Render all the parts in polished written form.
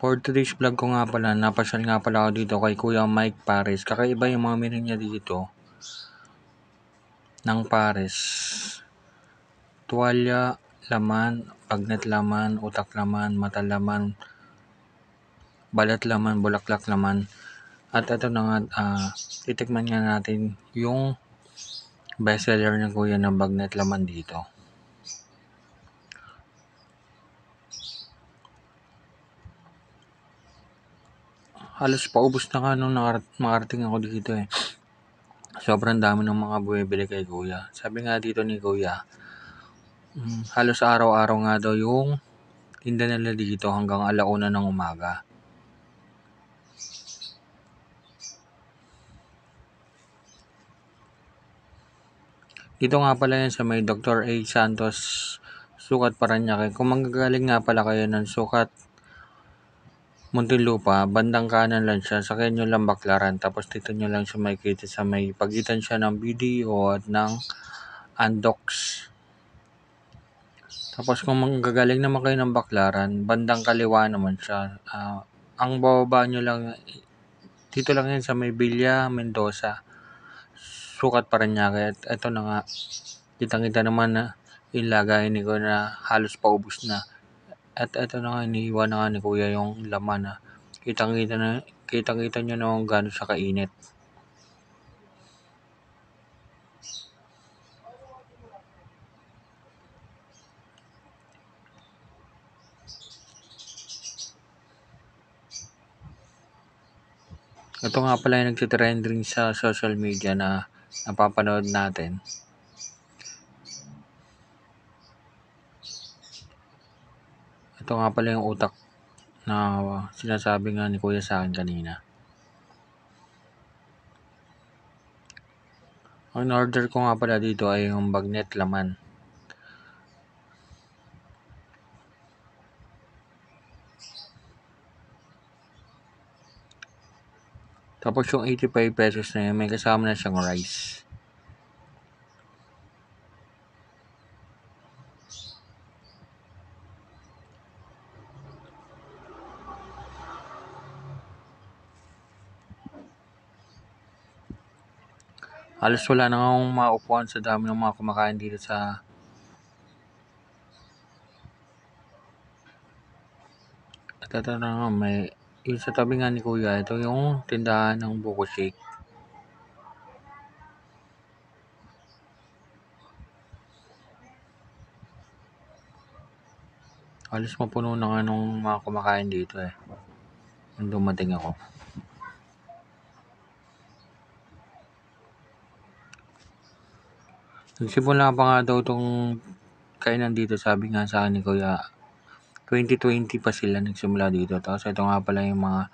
For today's vlog ko nga pala, napasyal nga pala ako dito kay Kuya Mike Pares. Kakaiba yung mga menu niya dito ng Pares. Tuwalya, laman, bagnet laman, utak laman, mata laman, balat laman, bulaklak laman. At ito na nga, titikman nga natin yung bestseller ng Kuya ng bagnet laman dito. Halos paubos na nga nung makarating ako dito eh. Sobrang dami ng mga bumibili kay Kuya. Sabi nga dito ni Kuya, halos araw-araw nga daw yung tinda nila dito hanggang 1:00 ng umaga. Dito nga pala yan sa may Dr. A. Santos, Sukat, Paranaque. Kung manggagaling nga pala kayo ng Sukat, Muntinlupa, bandang kanan lang siya, sakyan nyo lang Baklaran, tapos dito nyo lang siya makikita sa may pagitan siya ng BDO at ng Andox. Tapos kung manggagaling naman kayo ng Baklaran, bandang kaliwa naman siya. Ang bababa nyo lang, dito lang yan sa may Villa Mendoza, Sukat, Paranaque. At ito na nga, kitang-kita naman na yung lagayin ni ko na halos paubos na. At ito na nga, iniiwan na nga ni Kuya yung laman na kitang-kita nyo na kung gaano siya kainit. Ito nga pala yung nagtitrending sa social media na napapanood natin. Ito nga pala yung utak na sinasabi nga ni Kuya sa akin kanina. Ang order ko nga pala dito ay yung bagnet laman. Tapos yung 85 pesos na yun, may kasama na siyang rice. Halos wala na akong maupuan sa dami ng mga kumakain dito sa at ito na nga, may yung sa tabi nga ni Kuya, ito yung tindahan ng Buko Shake. Halos mapuno na nga nung mga kumakain dito eh. Nung dumating ako. Nagsimula pa nga daw itong kainan dito, sabi nga sa akin ni Kuya. 2020 pa sila nagsimula dito. Tapos ito nga pala yung mga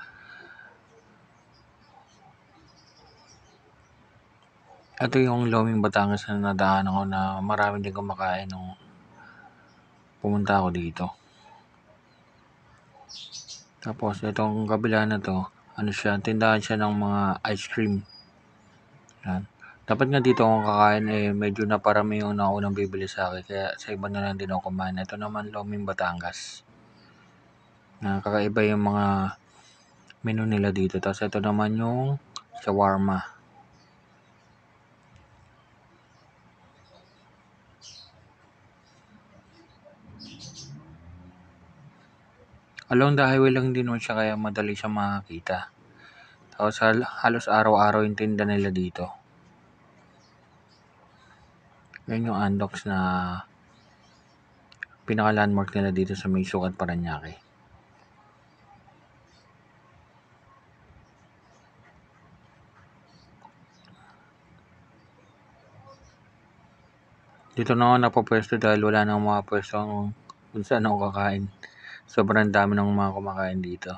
ito yung Loming Batangas na nadaan ako na marami din kumakain nung pumunta ako dito. Tapos itong kabila na to, ano siya, tindahan siya ng mga ice cream. Yan. Dapat nga dito akong kakain eh, medyo naparami yung naunang bibili sa akin. Kaya sa iba na lang din ako kumain. Ito naman Loming Batangas. Kakaiba yung mga menu nila dito. Tapos ito naman yung shawarma. Along the highway lang din naman siya kaya madali siya makakita. Tapos halos araw-araw yung tinda nila dito. Yan yung Andox na pinaka-landmark nila dito sa may Sukat, Paranaque. Dito na ako napapwesto dahil wala nang mga pwesto kung saan ako kakain. Sobrang dami ng mga kumakain dito.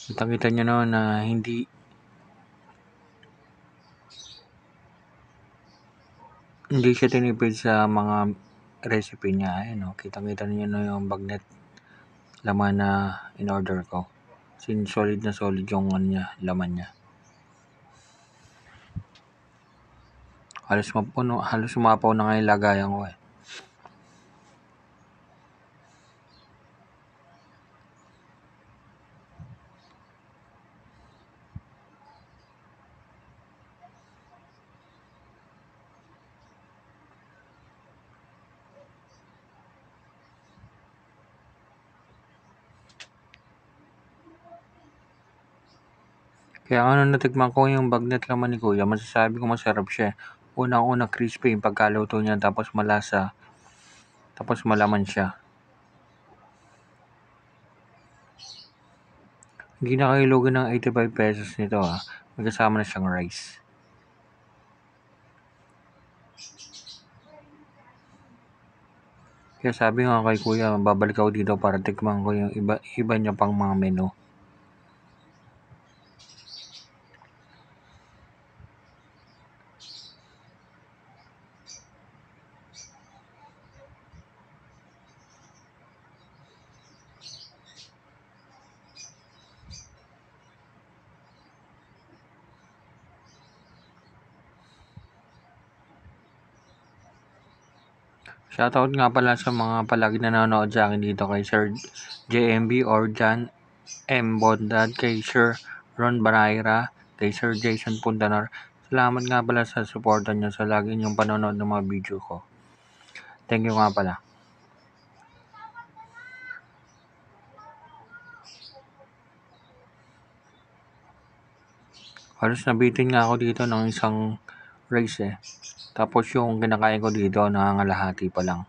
Kita nyo naman na hindi siya tinipid sa mga recipe niya. Ayan, kitang-kita niyo na yung bagnet laman na in-order ko. Solid na solid yung laman niya. Halos sumapaw na nga yung lagayan ko eh. Kaya nung natikman ko yung bagnet laman ni Kuya, masasabi ko masarap siya. Unang-una crispy yung pagkaluto niya, tapos malasa, tapos malaman siya. Hindi na kayo lugi ng 85 pesos nito ha. May kasama na siyang rice. Kaya sabi nga kay Kuya, babalik ako dito para tikman ko yung iba niya pang mga menu. Shoutout nga pala sa mga palagi nanonood sa akin dito kay Sir JMB or John M. Bondad, kay Sir Ron Baraira, kay Sir Jason Puntanar. Salamat nga pala sa suporta niyo sa lagi niyong panonood ng mga video ko. Thank you nga pala. Halos nabitin nga ako dito ng isang rice eh. Tapos yung kinakain ko dito, nangangalahati pa lang.